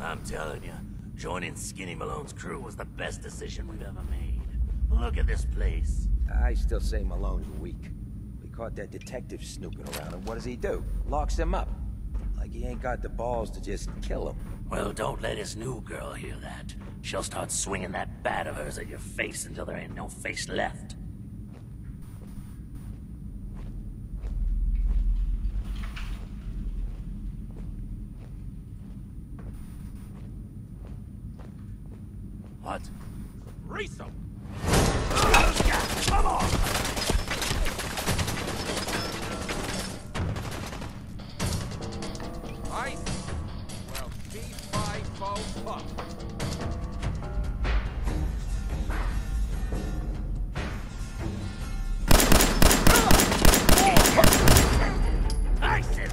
I'm telling you, joining Skinny Malone's crew was the best decision we've ever made. Look at this place. I still say Malone's weak. We caught that detective snooping around, and what does he do? Locks him up. Like he ain't got the balls to just kill him. Well, don't let his new girl hear that. She'll start swinging that bat of hers at your face until there ain't no face left. What? Race 'em! Come on! Ice? Well, B5 up. Ice him!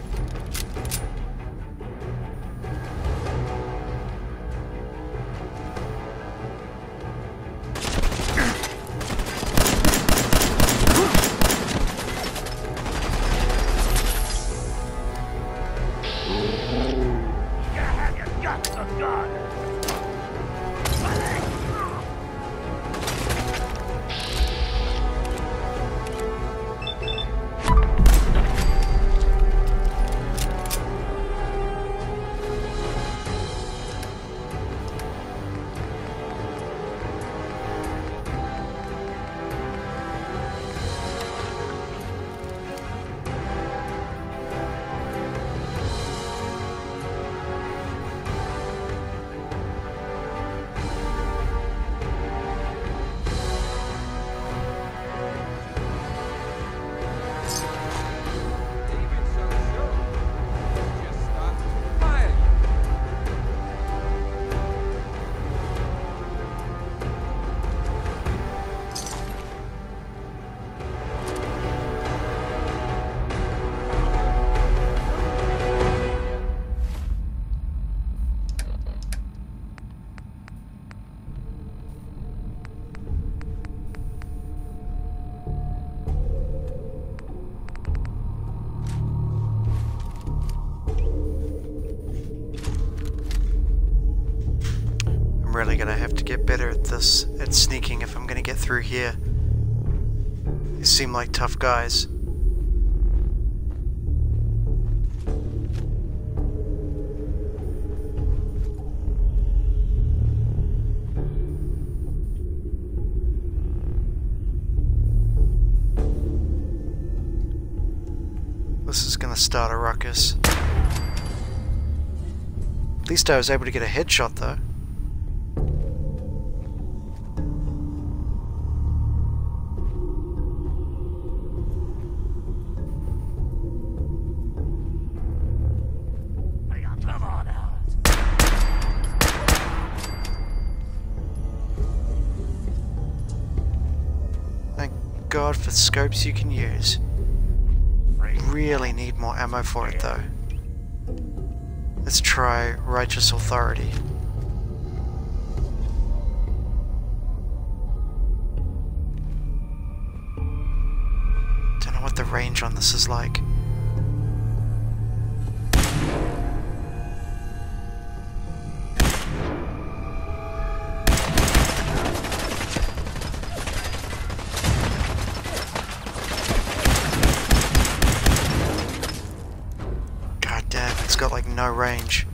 I'm really gonna have to get better at this, at sneaking if I'm gonna get through here. They seem like tough guys. This is gonna start a ruckus. At least I was able to get a headshot though. Come on out. Thank God for scopes you can use. Really need more ammo for it though. Let's try Righteous Authority. Don't know what the range on this is like. It's got like no range.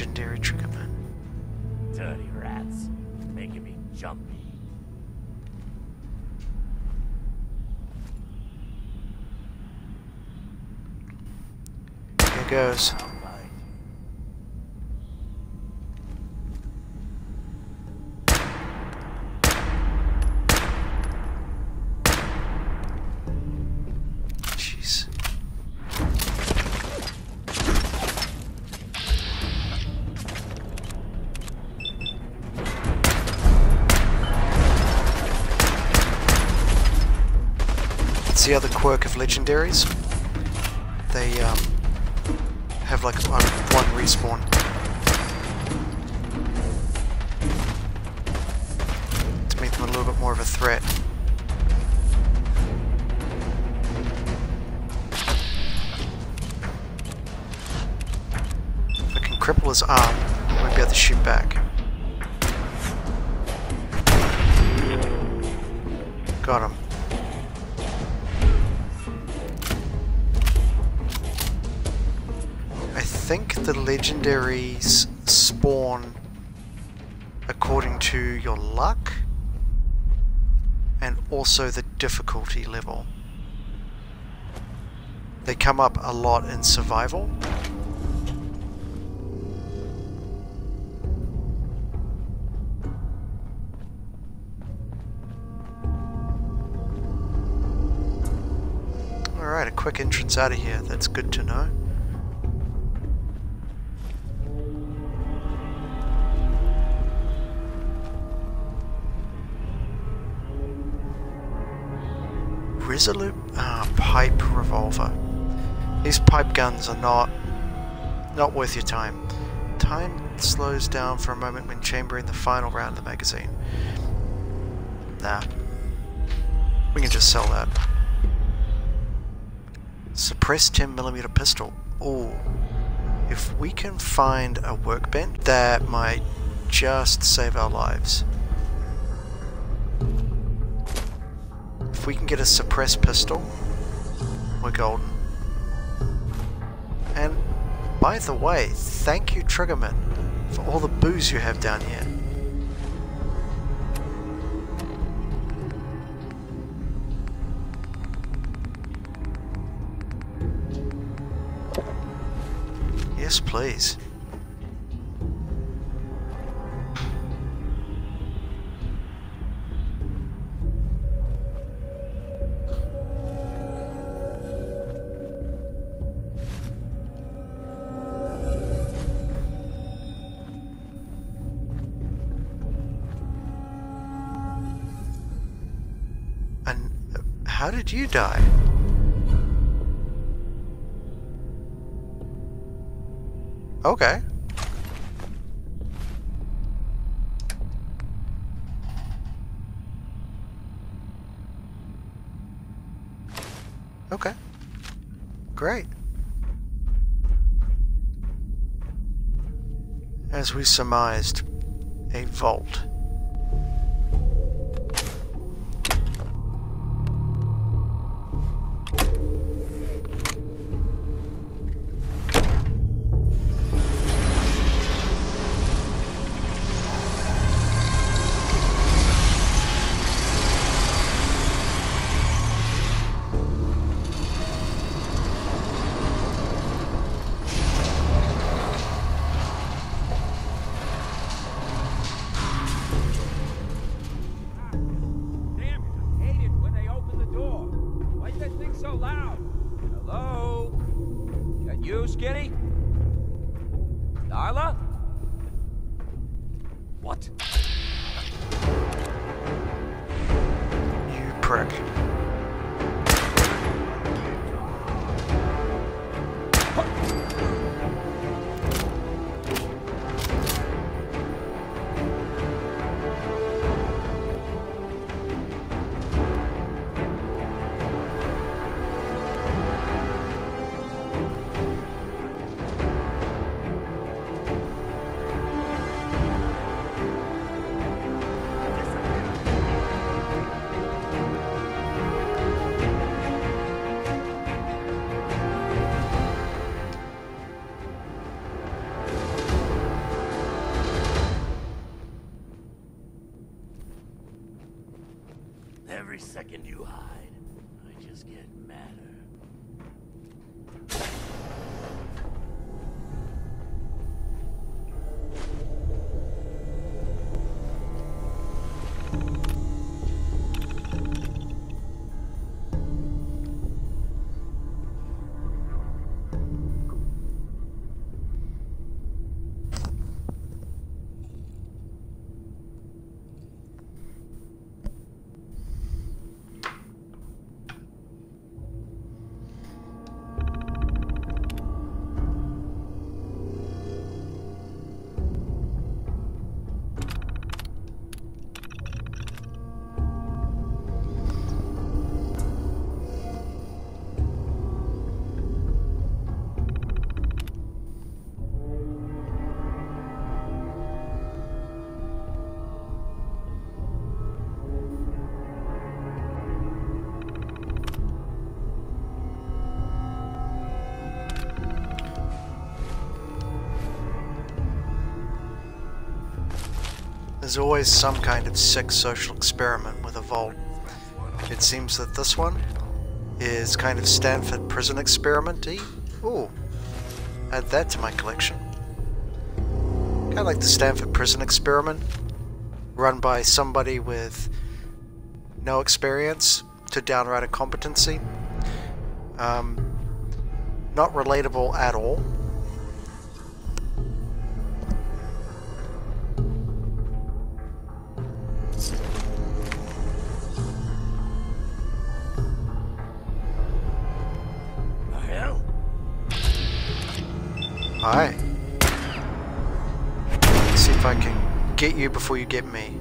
legendary Triggerman. Dirty rats, making me jumpy. Here goes. Jeez. That's the other quirk of legendaries. They have like one respawn. To make them a little bit more of a threat. If I can cripple his arm, I won't be able to shoot back. Got him. I think the legendaries spawn according to your luck and also the difficulty level. They come up a lot in survival. Alright, a quick entrance out of here, that's good to know. Resolute pipe revolver. These pipe guns are not worth your time. Time slows down for a moment when chambering the final round of the magazine. Nah. We can just sell that. Suppressed 10mm pistol. Ooh. If we can find a workbench, that might just save our lives. If we can get a suppressed pistol, we're golden. And by the way, thank you Triggerman for all the booze you have down here. Yes, please. And how did you die? Okay. Okay. Great. As we surmised, a vault. Skinny? Darla? What? You prick. just get madder. There's always some kind of sick social experiment with a vault. It seems that this one is kind of Stanford prison experiment-y. Ooh, add that to my collection. Kind of like the Stanford prison experiment, run by somebody with no experience to downright incompetency. Not relatable at all. Hi. Let's see if I can get you before you get me.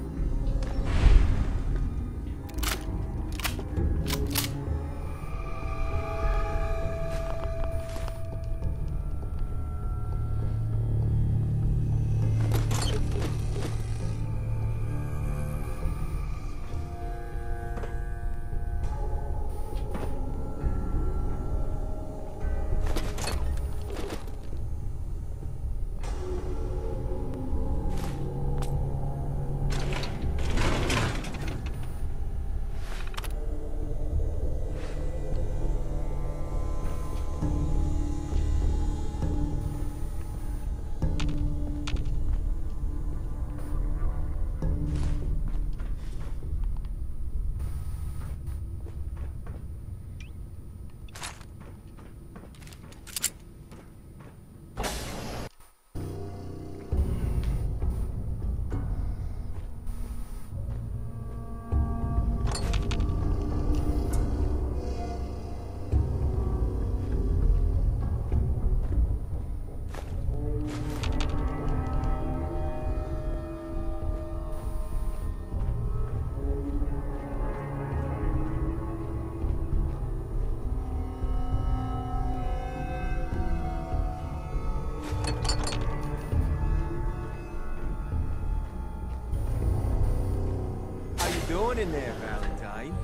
Doing in there, Valentine?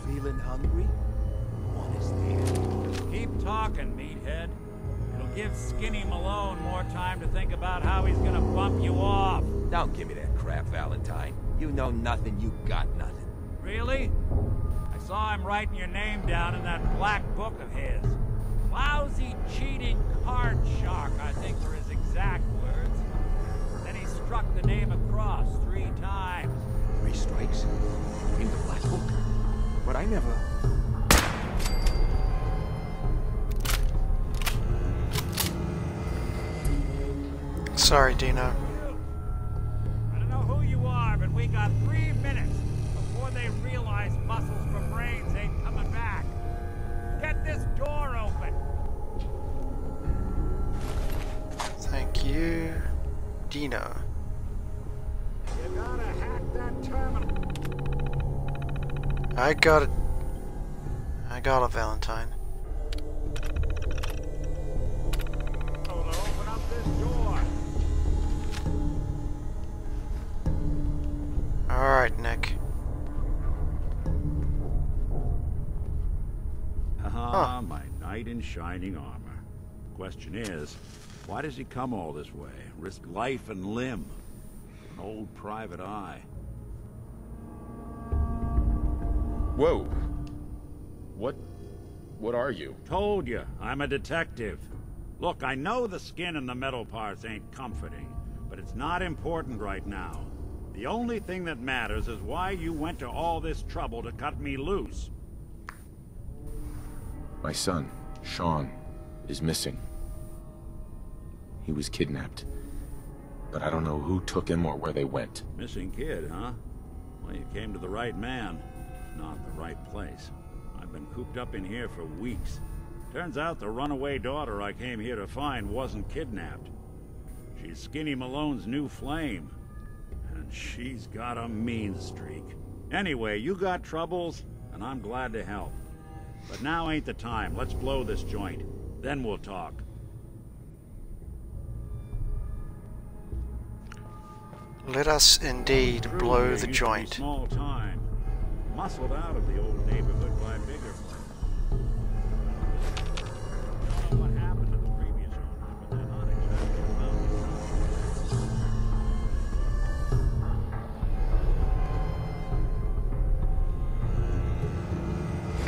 Feeling hungry? What is there? Keep talking, meathead. It'll give Skinny Malone more time to think about how he's gonna bump you off. Don't give me that crap, Valentine. You know nothing, you got nothing. Really? I saw him writing your name down in that black book of his. Lousy, cheating card shark, I think were his exact words. Then he struck the name across 3 times. 3 strikes? In the black book? But I never... Sorry, Dino. I don't know who you are, but we got 3 minutes before they realize muscles for brains ain't coming back. Get this door open! Thank you, Dino. You gotta hack that terminal. I got it, Valentine. Open up this door. Alright, Nick. My knight in shining armor. Question is, why does he come all this way? Risk life and limb? An old private eye. Whoa. What What are you? Told you, I'm a detective. Look, I know the skin and the metal parts ain't comforting, but it's not important right now. The only thing that matters is why you went to all this trouble to cut me loose. My son, Sean, is missing. He was kidnapped. But I don't know who took him or where they went. Missing kid, huh? Well, you came to the right man, not the right place. I've been cooped up in here for weeks. Turns out the runaway daughter I came here to find wasn't kidnapped. She's Skinny Malone's new flame. And she's got a mean streak. Anyway, you got troubles, and I'm glad to help. But now ain't the time. Let's blow this joint. Then we'll talk. Let us indeed blow the joint. Small time. Muscled out of the old neighborhood by bigger. Don't know what happened to the previous owner, but they're not exactly about.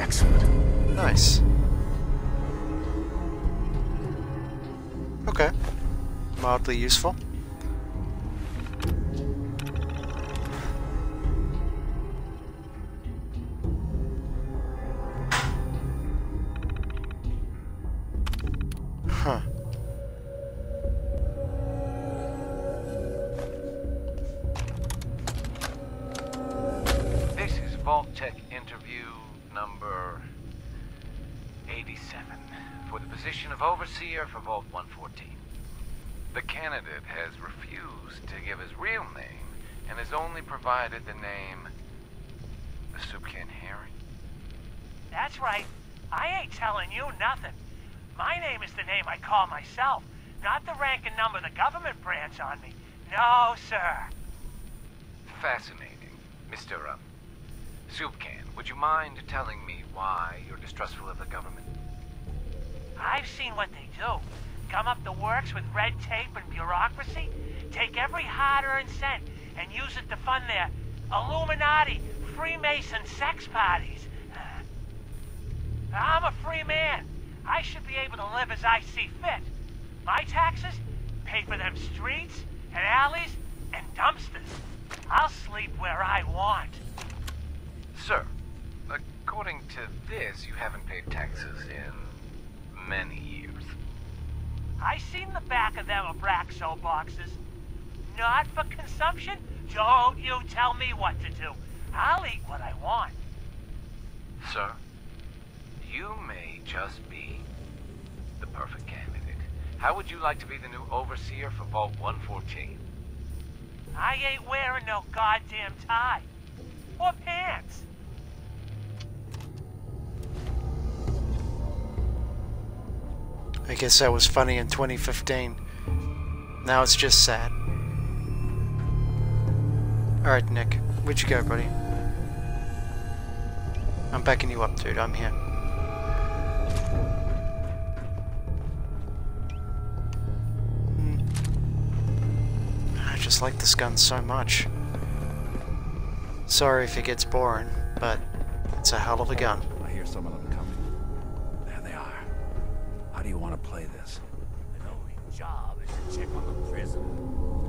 Excellent. Nice. Okay. Mildly useful. Huh. This is Vault-Tec interview number 87 for the position of Overseer for Vault 114. The candidate has refused to give his real name and has only provided the name Soup Can Harry. That's right. I ain't telling you nothing. My name is the name I call myself, not the rank and number the government brands on me. No, sir. Fascinating. Mr. Soup Can, would you mind telling me why you're distrustful of the government? I've seen what they do. Gum up the works with red tape and bureaucracy, take every hard-earned cent and use it to fund their Illuminati, Freemason sex parties. I'm a free man. I should be able to live as I see fit. My taxes pay for them streets and alleys and dumpsters. I'll sleep where I want. Sir, according to this, you haven't paid taxes in many years. I seen the back of them Abraxo boxes. Not for consumption. Don't you tell me what to do. I'll eat what I want. Sir, you may just be the perfect candidate. How would you like to be the new Overseer for Vault 114? I ain't wearing no goddamn tie. Or pants. I guess that was funny in 2015. Now it's just sad. Alright, Nick. Where'd you go, buddy? I'm backing you up, dude. I'm here. I just like this gun so much. Sorry if it gets boring, but it's a hell of a gun. I hear some of them coming. There they are. How do you want to play this? My only job is to check on the prison.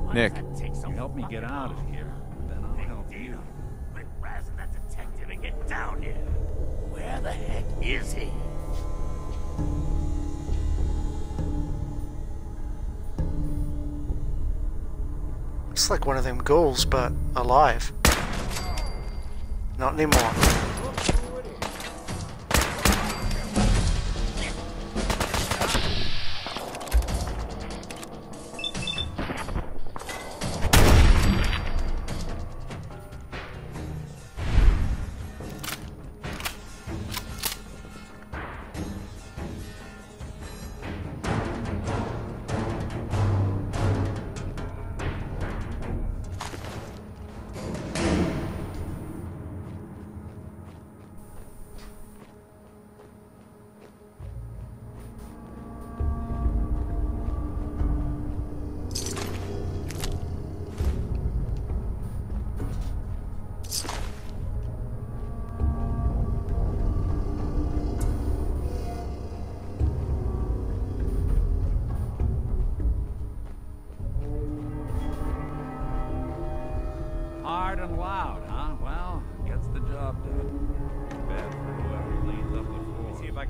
Why Nick, does that take so You help me fucking get out of long? here, then I'll help you. Quit razzing that detective and get down here. Where the heck is he? It's like one of them ghouls, but alive. Not anymore.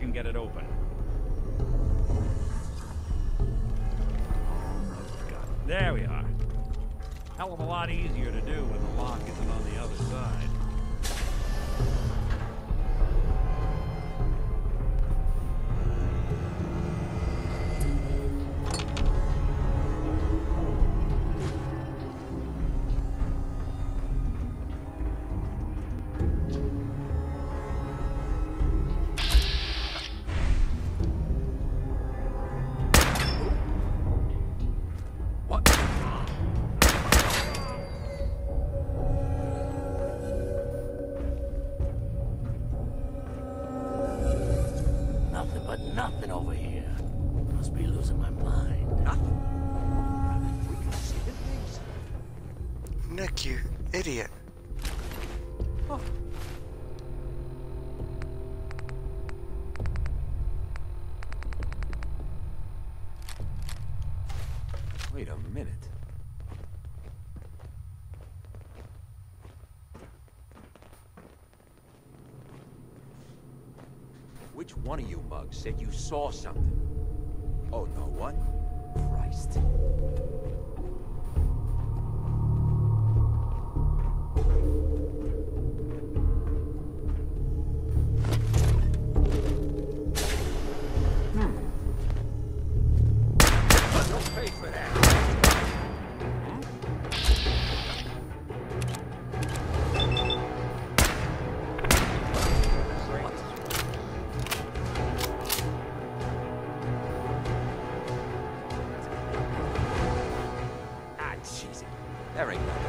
can get it open. There we are. Hell of a lot easier to do when the lock isn't on the other side. Nothing over here. Must be losing my mind. Nothing. We can see the things. Nick, you idiot. Oh. Wait a minute. Which one of you mugs said you saw something? Oh, no one? Christ. Don't pay for that. There ain't nothing.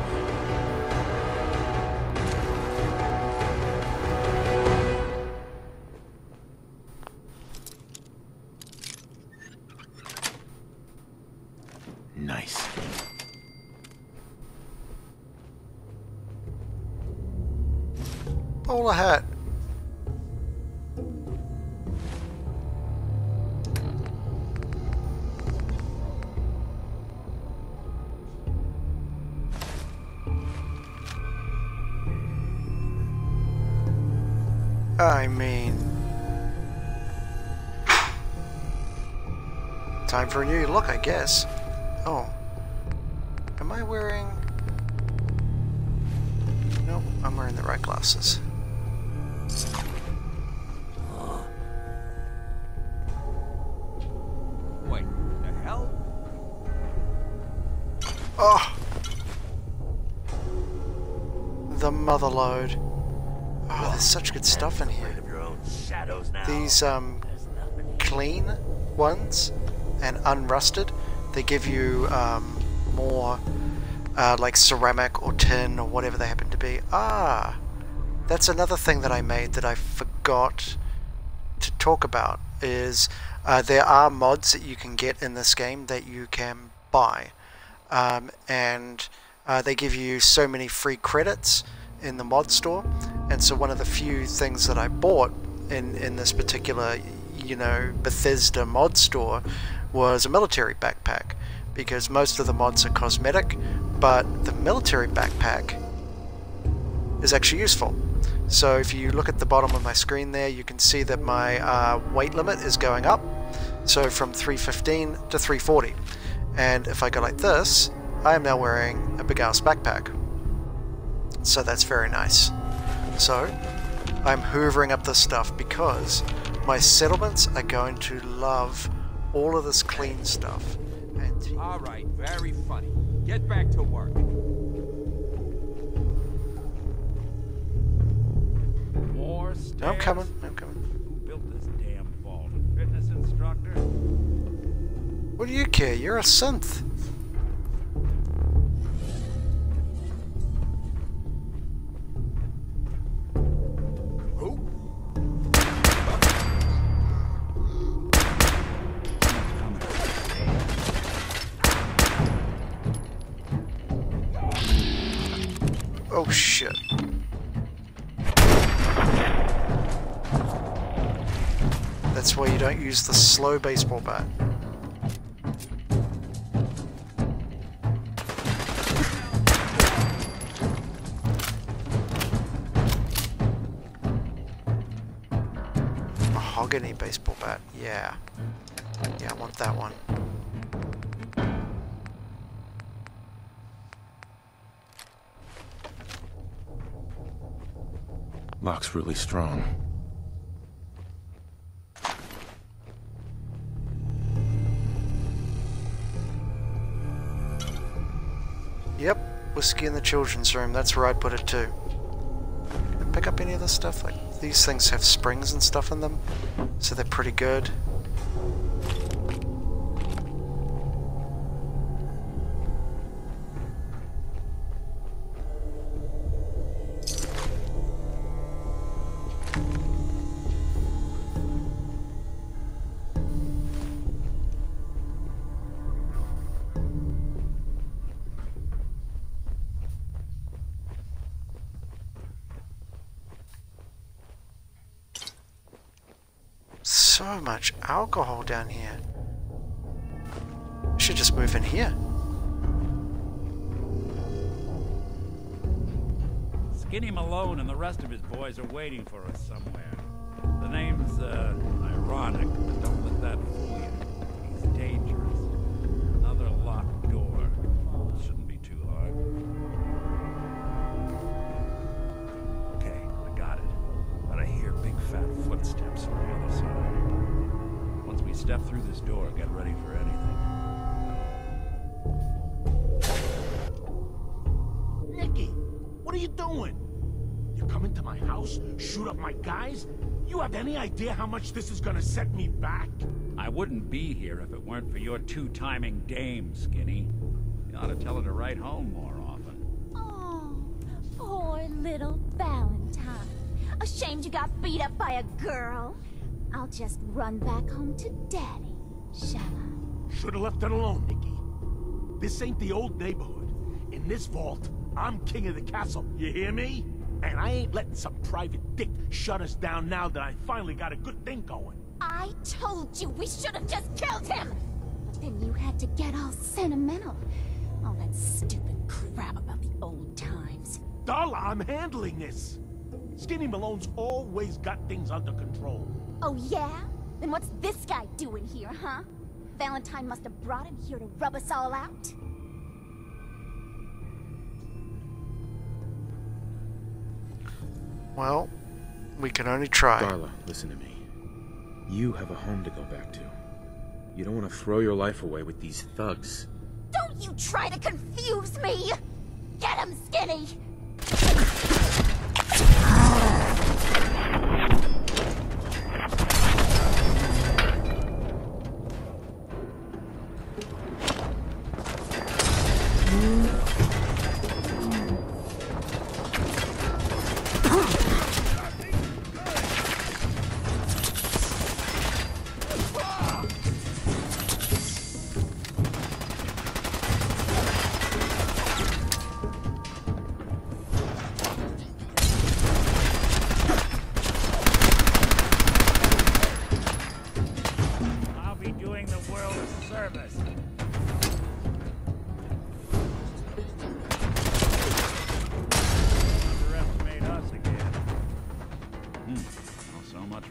Nice. Bowler hat. I mean, time for a new look, I guess. Oh, am I wearing? Nope, I'm wearing the right glasses. Wait, the hell? Oh, the mother load. Oh, there's such good stuff in here. These clean ones and unrusted, they give you more like ceramic or tin or whatever they happen to be. Ah, that's another thing that I made that I forgot to talk about is there are mods that you can get in this game that you can buy, and they give you so many free credits in the mod store. And so one of the few things that I bought in this particular, you know, Bethesda mod store was a military backpack, because most of the mods are cosmetic, but the military backpack is actually useful. So if you look at the bottom of my screen there, you can see that my weight limit is going up, so from 315 to 340. And if I go like this, I am now wearing a big ass backpack. So that's very nice. So I'm hoovering up this stuff because my settlements are going to love all of this clean stuff. And Alright, very funny. Get back to work. More stairs? I'm coming, I'm coming. Who built this damn vault? A fitness instructor? What do you care? You're a synth. Oh shit. That's why you don't use the slow baseball bat. mahogany baseball bat. Yeah. Yeah, I want that one. Lock's really strong. Yep, whiskey in the children's room. That's where I'd put it too. Can I pick up any of this stuff? Like, these things have springs and stuff in them, so they're pretty good. So much alcohol down here. I should just move in here. Skinny Malone and the rest of his boys are waiting for us somewhere. The name's, ironic, but don't let that fool you. He's dangerous. Another locked door. Shouldn't be too hard. Okay, I got it. But I hear big fat footsteps from the other side. Once we step through this door, get ready for anything. Nicky, what are you doing? You come into my house, shoot up my guys? You have any idea how much this is gonna set me back? I wouldn't be here if it weren't for your two-timing dame, Skinny. You ought to tell her to write home more often. Oh, poor little Valentine. Ashamed you got beat up by a girl? I'll just run back home to Daddy, shall I? Should've left it alone, Nicky. This ain't the old neighborhood. In this vault, I'm king of the castle, you hear me? And I ain't letting some private dick shut us down now that I finally got a good thing going. I told you we should have just killed him! But then you had to get all sentimental. All that stupid crap about the old times. Darla, I'm handling this. Skinny Malone's always got things under control. Oh yeah? Then what's this guy doing here, huh? Valentine must have brought him here to rub us all out? Well, we can only try. Darla, listen to me. You have a home to go back to. You don't want to throw your life away with these thugs. Don't you try to confuse me! Get him, Skinny!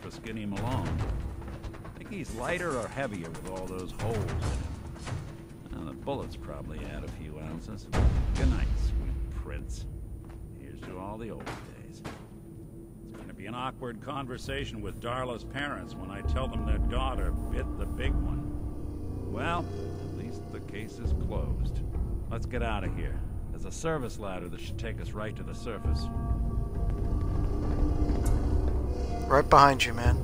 Skinny Malone. Think he's lighter or heavier with all those holes in him? Well, the bullets probably add a few ounces. Good night, sweet prince. Here's to all the old days. It's gonna be an awkward conversation with Darla's parents when I tell them their daughter bit the big one. Well, at least the case is closed. Let's get out of here. There's a service ladder that should take us right to the surface. Right behind you, man.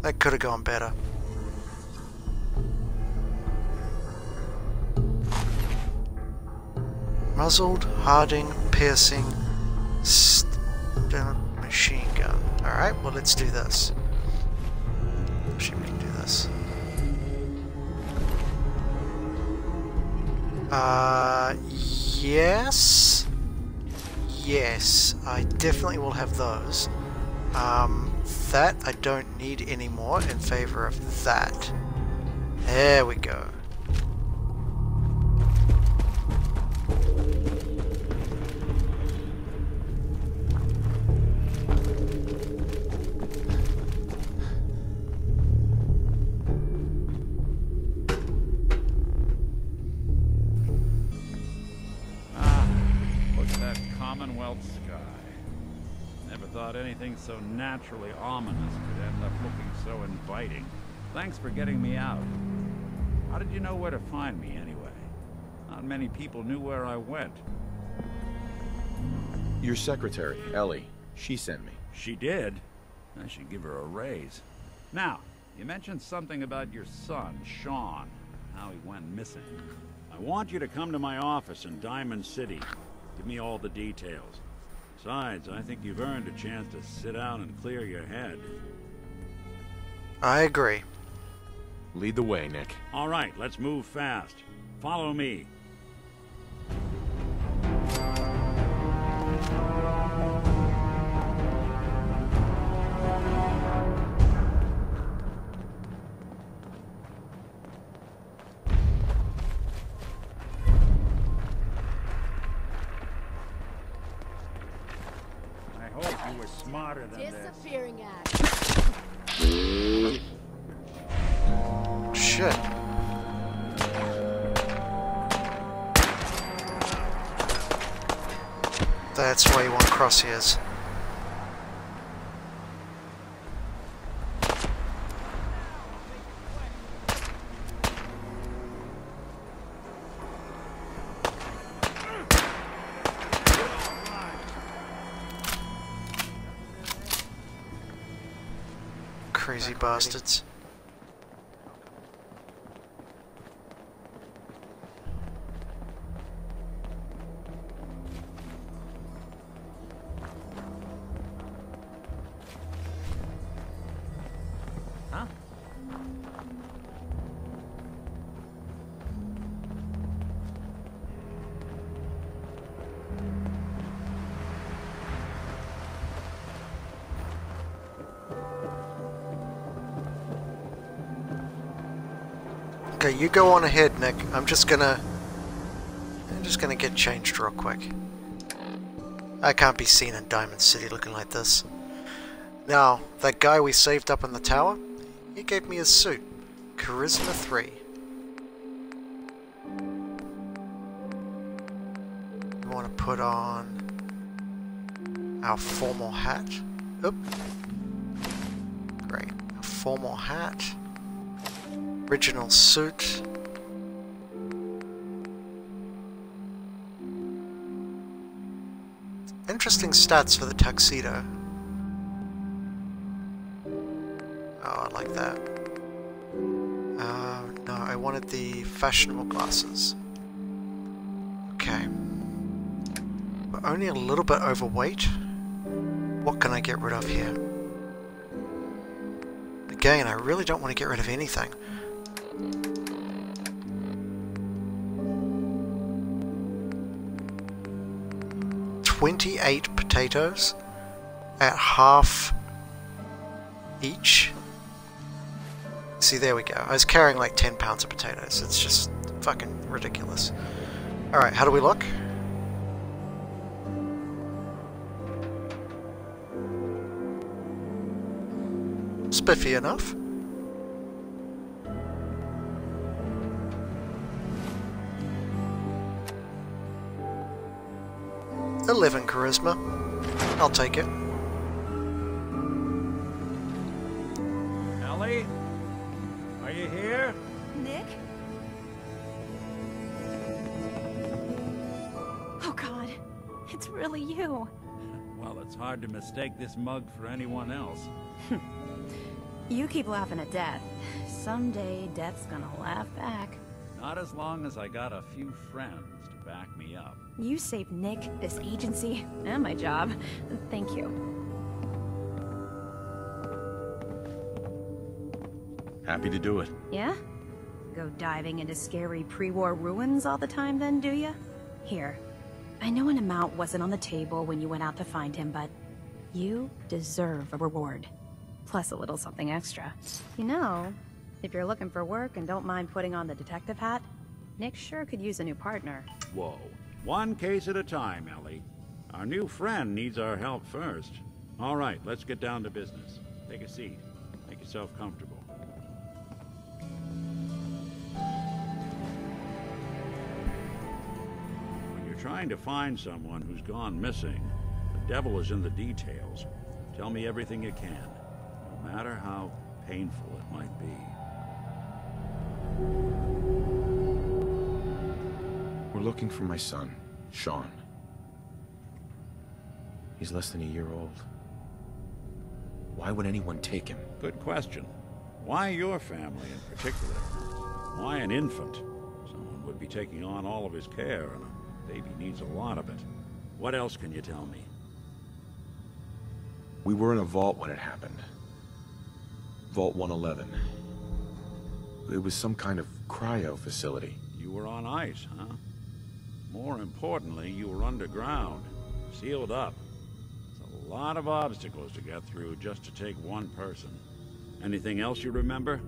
That could have gone better. Muzzled, Harding, piercing, machine gun. Alright, well let's do this. Actually, we can do this. Yes? Yes, I definitely will have those. That I don't need anymore in favor of that. There we go. thought anything so naturally ominous could end up looking so inviting. Thanks for getting me out. How did you know where to find me, anyway? Not many people knew where I went. Your secretary, Ellie, she sent me. She did? I should give her a raise. Now, you mentioned something about your son, Sean, how he went missing. I want you to come to my office in Diamond City. Give me all the details. Besides, I think you've earned a chance to sit down and clear your head. I agree. Lead the way, Nick. All right, let's move fast. Follow me. I hope you were smarter than this. Disappearing act. Shit. That's why you want crosshairs. Crazy bastards. Huh? Okay, you go on ahead, Nick. I'm just gonna get changed real quick. I can't be seen in Diamond City looking like this. Now, that guy we saved up in the tower, he gave me his suit. Charisma 3. We want to put on our formal hat. Oop. Great. A formal hat. Original suit. Interesting stats for the tuxedo. Oh, I like that. No, I wanted the fashionable glasses. Okay. We're only a little bit overweight. What can I get rid of here? Again, I really don't want to get rid of anything. $28 potatoes at half each. See, there we go. I was carrying like 10 pounds of potatoes. It's just fucking ridiculous. Alright, how do we look? Spiffy enough. $11 charisma. I'll take it. Ellie? Are you here? Nick? Oh God, it's really you. Well, it's hard to mistake this mug for anyone else. You keep laughing at death. Someday, death's gonna laugh back. Not as long as I got a few friends to back me up. You saved Nick, this agency, and my job. Thank you. Happy to do it. Yeah? Go diving into scary pre-war ruins all the time then, do ya? Here. I know an amount wasn't on the table when you went out to find him, but you deserve a reward. Plus a little something extra. You know, if you're looking for work and don't mind putting on the detective hat, Nick sure could use a new partner. Whoa. One case at a time, Ellie. Our new friend needs our help first. All right, let's get down to business. Take a seat. Make yourself comfortable. When you're trying to find someone who's gone missing, the devil is in the details. Tell me everything you can, no matter how painful it might be. We're looking for my son, Sean. He's less than a year old. Why would anyone take him? Good question. Why your family in particular? Why an infant? Someone would be taking on all of his care, and a baby needs a lot of it. What else can you tell me? We were in a vault when it happened. Vault 111. It was some kind of cryo facility. You were on ice, huh? More importantly, you were underground, sealed up. It's a lot of obstacles to get through just to take one person. Anything else you remember?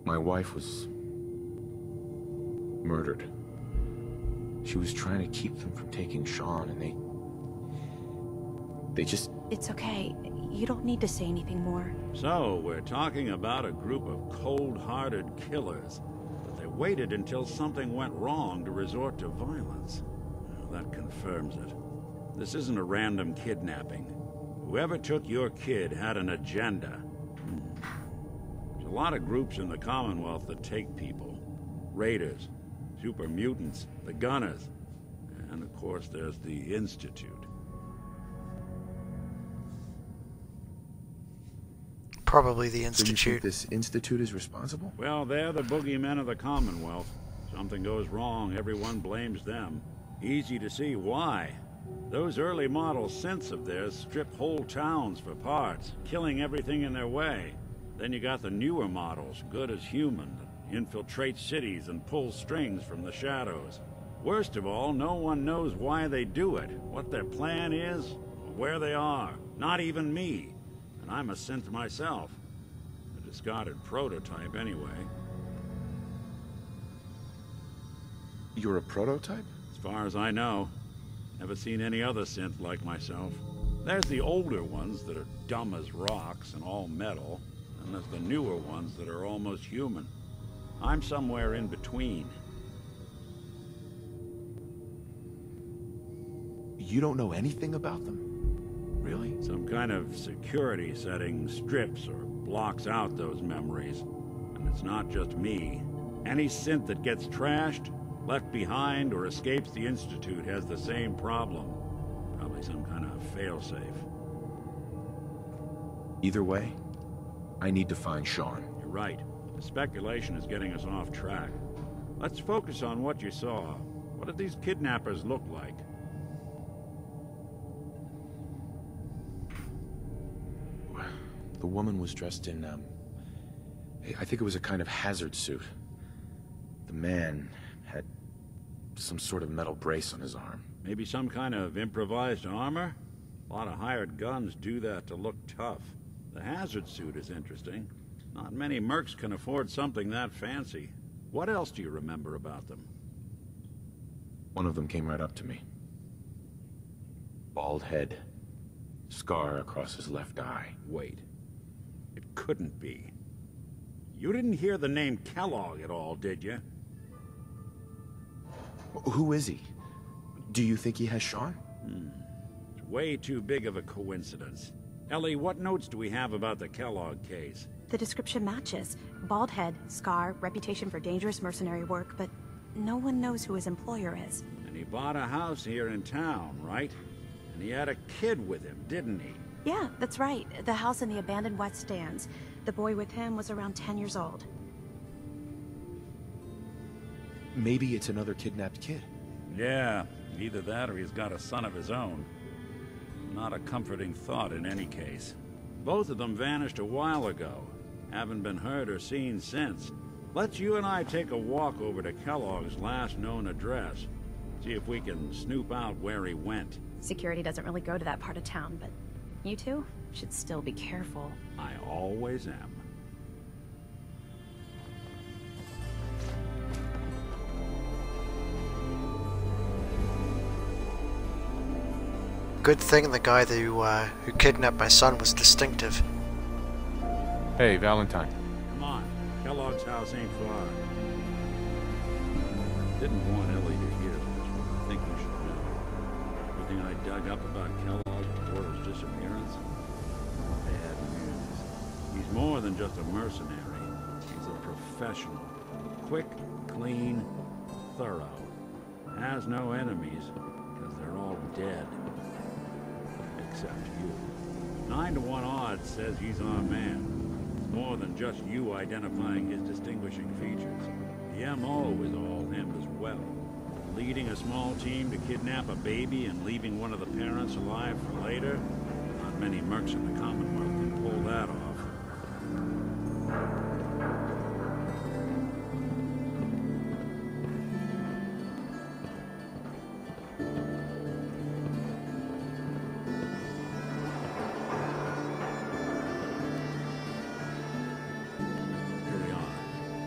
My wife was murdered. She was trying to keep them from taking Sean, and they just... It's okay. You don't need to say anything more. So, we're talking about a group of cold-hearted killers, but they waited until something went wrong to resort to violence. Well, that confirms it. This isn't a random kidnapping. Whoever took your kid had an agenda. There's a lot of groups in the Commonwealth that take people. Raiders, super mutants, the Gunners, and of course there's the Institute. Probably the So you Institute. think this Institute is responsible? Well, they're the boogeymen of the Commonwealth. Something goes wrong, everyone blames them. Easy to see why. Those early model synths of theirs strip whole towns for parts, killing everything in their way. Then you got the newer models, good as human, that infiltrate cities and pull strings from the shadows. Worst of all, no one knows why they do it, what their plan is, or where they are. Not even me. And I'm a synth myself. A discarded prototype, anyway. You're a prototype? As far as I know. Never seen any other synth like myself. There's the older ones that are dumb as rocks and all metal. And there's the newer ones that are almost human. I'm somewhere in between. You don't know anything about them? Really? Some kind of security setting strips or blocks out those memories. And it's not just me. Any synth that gets trashed, left behind, or escapes the Institute has the same problem. Probably some kind of failsafe. Either way, I need to find Sean. You're right. The speculation is getting us off track. Let's focus on what you saw. What did these kidnappers look like? The woman was dressed in, I think it was a kind of hazard suit. The man had some sort of metal brace on his arm. Maybe some kind of improvised armor? A lot of hired guns do that to look tough. The hazard suit is interesting. Not many mercs can afford something that fancy. What else do you remember about them? One of them came right up to me. Bald head. Scar across his left eye. Wait. It couldn't be. You didn't hear the name Kellogg at all, did you? Who is he? Do you think he has Sean? It's way too big of a coincidence. Ellie, what notes do we have about the Kellogg case? The description matches. Bald head, scar, reputation for dangerous mercenary work, but no one knows who his employer is. And he bought a house here in town, right? And he had a kid with him, didn't he? Yeah, that's right. The house in the abandoned West Stands. The boy with him was around 10 years old. Maybe it's another kidnapped kid. Yeah, either that or he's got a son of his own. Not a comforting thought in any case. Both of them vanished a while ago. Haven't been heard or seen since. Let's you and I take a walk over to Kellogg's last known address. See if we can snoop out where he went. Security doesn't really go to that part of town, but you two should still be careful. I always am. Good thing the guy who kidnapped my son was distinctive. Hey, Valentine. Come on, Kellogg's house ain't far. Didn't want Ellie to hear this, but I think you should know. Everything I dug up about Kellogg before his disappearance? Bad news. He's more than just a mercenary. He's a professional. Quick, clean, thorough. Has no enemies, because they're all dead. Except you. 9 to 1 odds says he's our man. It's more than just you identifying his distinguishing features. The M.O. is all him as well. Leading a small team to kidnap a baby and leaving one of the parents alive for later? Not many mercs in the Commonwealth can pull that off.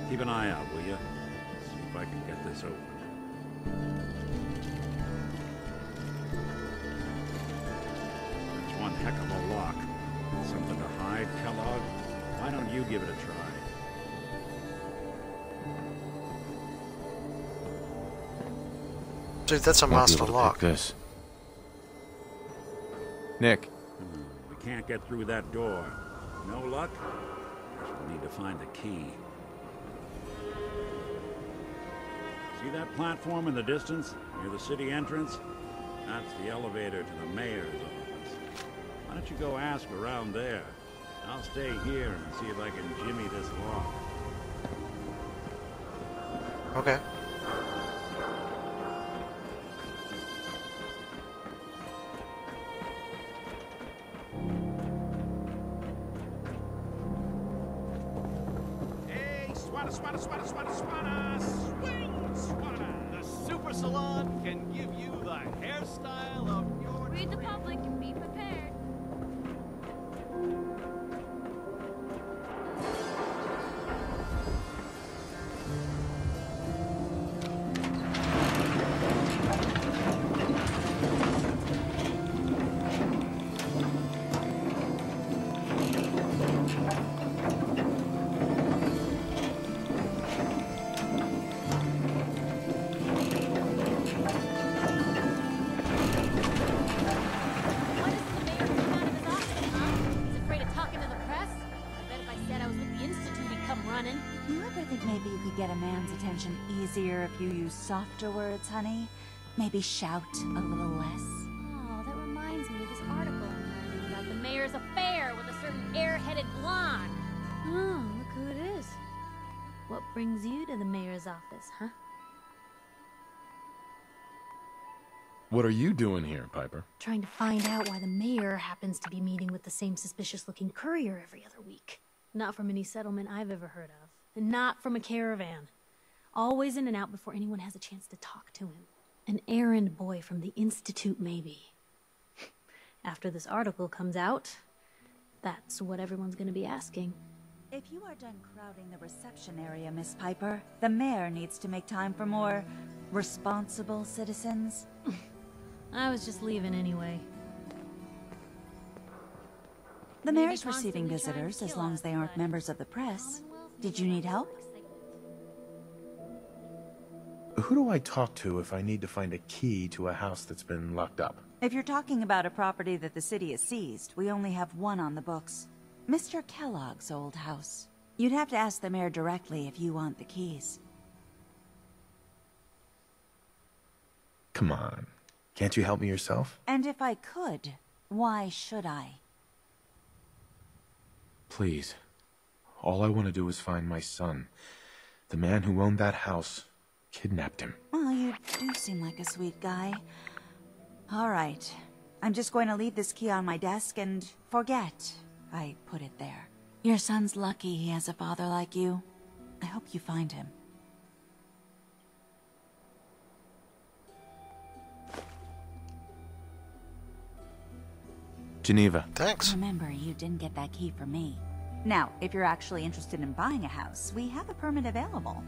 Keep an eye out, will you? See if I can get this open. It's one heck of a lock. Something to hide, Kellogg? Why don't you give it a try? Dude, that's a master lock. This. Nick. We can't get through that door. No luck? Guess we'll need to find the key. See that platform in the distance, near the city entrance? That's the elevator to the mayor's office. Why don't you go ask around there? I'll stay here and see if I can jimmy this lock. Okay. Hey, swatter, swatter, swatter, swatter, swatter! Swing, swatter! The Super Salon can give you the hairstyle of your... Read the public and be prepared. Get a man's attention easier if you use softer words, honey? Maybe shout a little less? Oh, that reminds me of this article I'm reading about the mayor's affair with a certain air-headed blonde. Oh, look who it is. What brings you to the mayor's office, huh? What are you doing here, Piper? Trying to find out why the mayor happens to be meeting with the same suspicious-looking courier every other week. Not from any settlement I've ever heard of. And not from a caravan. Always in and out before anyone has a chance to talk to him. An errand boy from the Institute, maybe. After this article comes out, that's what everyone's gonna be asking. If you are done crowding the reception area, Miss Piper, the mayor needs to make time for more responsible citizens. I was just leaving anyway. The mayor's receiving visitors as long as they aren't members of the press. Did you need help? Who do I talk to if I need to find a key to a house that's been locked up? If you're talking about a property that the city has seized, we only have one on the books. Mr. Kellogg's old house. You'd have to ask the mayor directly if you want the keys. Come on. Can't you help me yourself? And if I could, why should I? Please. All I want to do is find my son. The man who owned that house kidnapped him. Well, you do seem like a sweet guy. All right. I'm just going to leave this key on my desk and forget I put it there. Your son's lucky he has a father like you. I hope you find him. Geneva. Thanks. Remember, you didn't get that key from me. Now, if you're actually interested in buying a house, we have a permit available.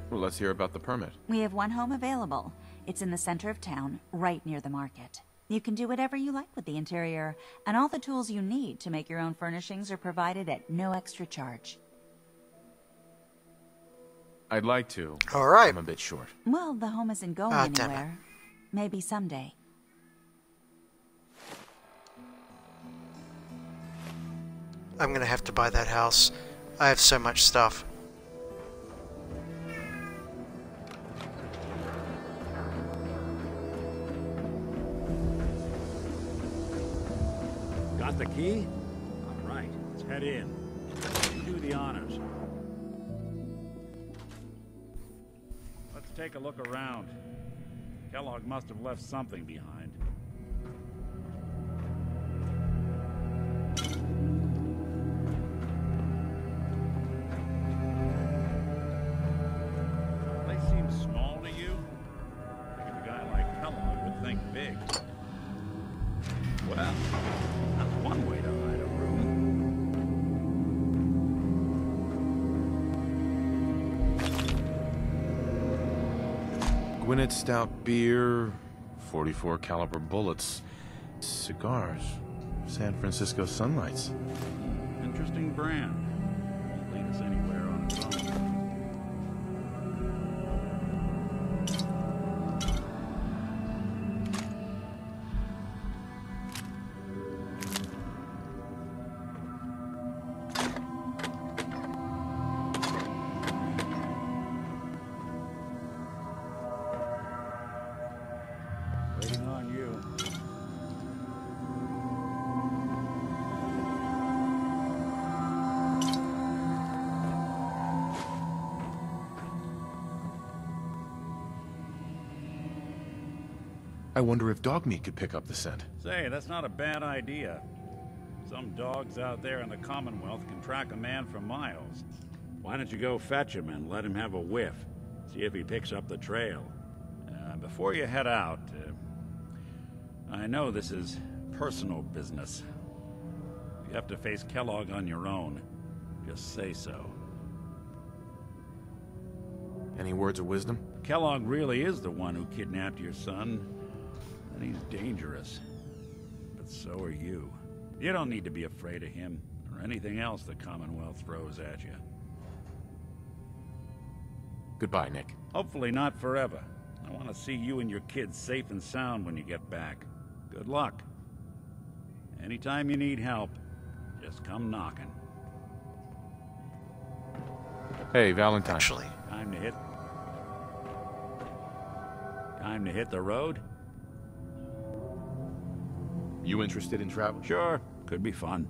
Well, let's hear about the permit. We have one home available. It's in the center of town, right near the market. You can do whatever you like with the interior, and all the tools you need to make your own furnishings are provided at no extra charge. I'd like to. All right. I'm a bit short. Well, the home isn't going Damn it. anywhere. Maybe someday. I'm gonna have to buy that house. I have so much stuff. Got the key? All right, let's head in. You do the honors. Let's take a look around. Kellogg must have left something behind. They seem small to you? I think a guy like Kellogg would think big. Well, that's one way to hide a room. Gwinnett Stout beer, 44 caliber bullets, cigars, San Francisco Sunlights. Interesting brand. Won't lead us anywhere on its own. Waiting on you. I wonder if dog meat could pick up the scent. Say, that's not a bad idea. Some dogs out there in the Commonwealth can track a man for miles. Why don't you go fetch him and let him have a whiff? See if he picks up the trail. Before you head out, I know this is personal business. If you have to face Kellogg on your own, just say so. Any words of wisdom? Kellogg really is the one who kidnapped your son, and he's dangerous. But so are you. You don't need to be afraid of him, or anything else the Commonwealth throws at you. Goodbye, Nick. Hopefully not forever. I want to see you and your kids safe and sound when you get back. Good luck. Anytime you need help, just come knocking. Hey, Valentine. Actually, Time to hit the road? You interested in travel? Sure, could be fun.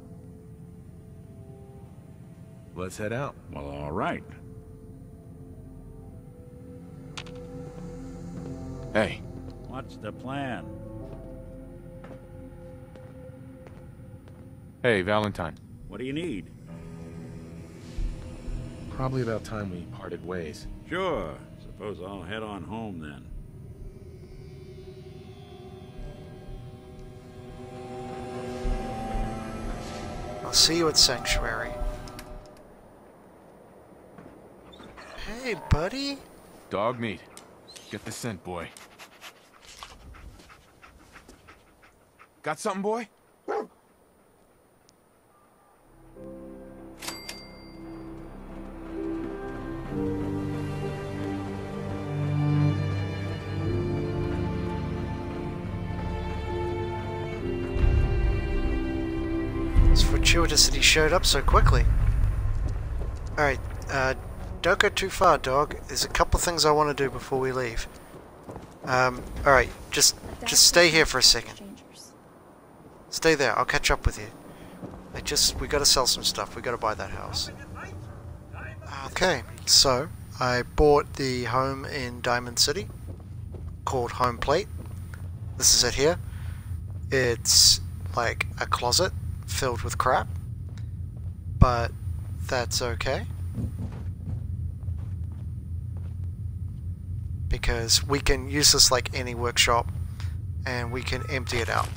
Let's head out. Well, all right. Hey. What's the plan? Hey, Valentine. What do you need? Probably about time we parted ways. Sure. Suppose I'll head on home then. I'll see you at Sanctuary. Hey, buddy. Dog meat. Get the scent, boy. Got something, boy? It's fortuitous that he showed up so quickly. Alright, don't go too far, dog. There's a couple of things I want to do before we leave. Alright, just stay here for a second. Stay there, I'll catch up with you. We gotta sell some stuff, we gotta buy that house. Okay, so I bought the home in Diamond City called Home Plate. This is it here. It's like a closet filled with crap, but that's okay. Because we can use this like any workshop and we can empty it out.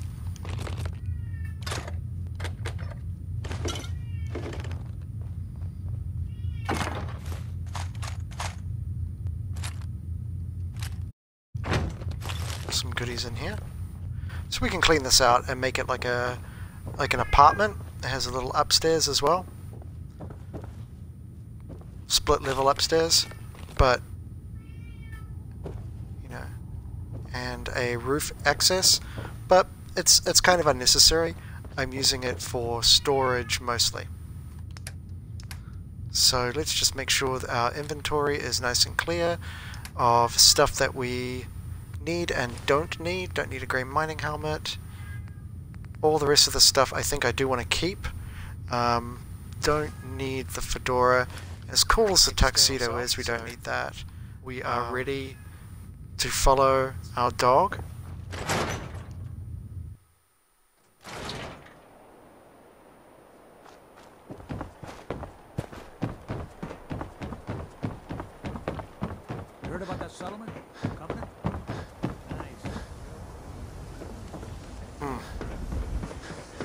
Some goodies in here. So we can clean this out and make it like an apartment. It has a little upstairs as well. Split level upstairs, but and a roof access, but it's kind of unnecessary. I'm using it for storage mostly. So let's just make sure that our inventory is nice and clear of stuff that we need and don't need. Don't need a grey mining helmet. All the rest of the stuff I think I do want to keep. Don't need the fedora. As cool as the tuxedo is, we don't need that. We are ready to follow our dog. You heard about that settlement? Covenant? Nice.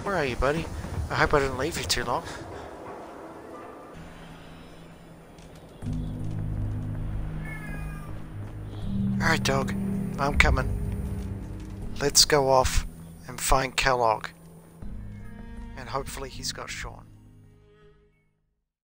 Where are you, buddy? I hope I didn't leave you too long. Alright, dog. I'm coming. Let's go off and find Kellogg. And hopefully he's got Sean.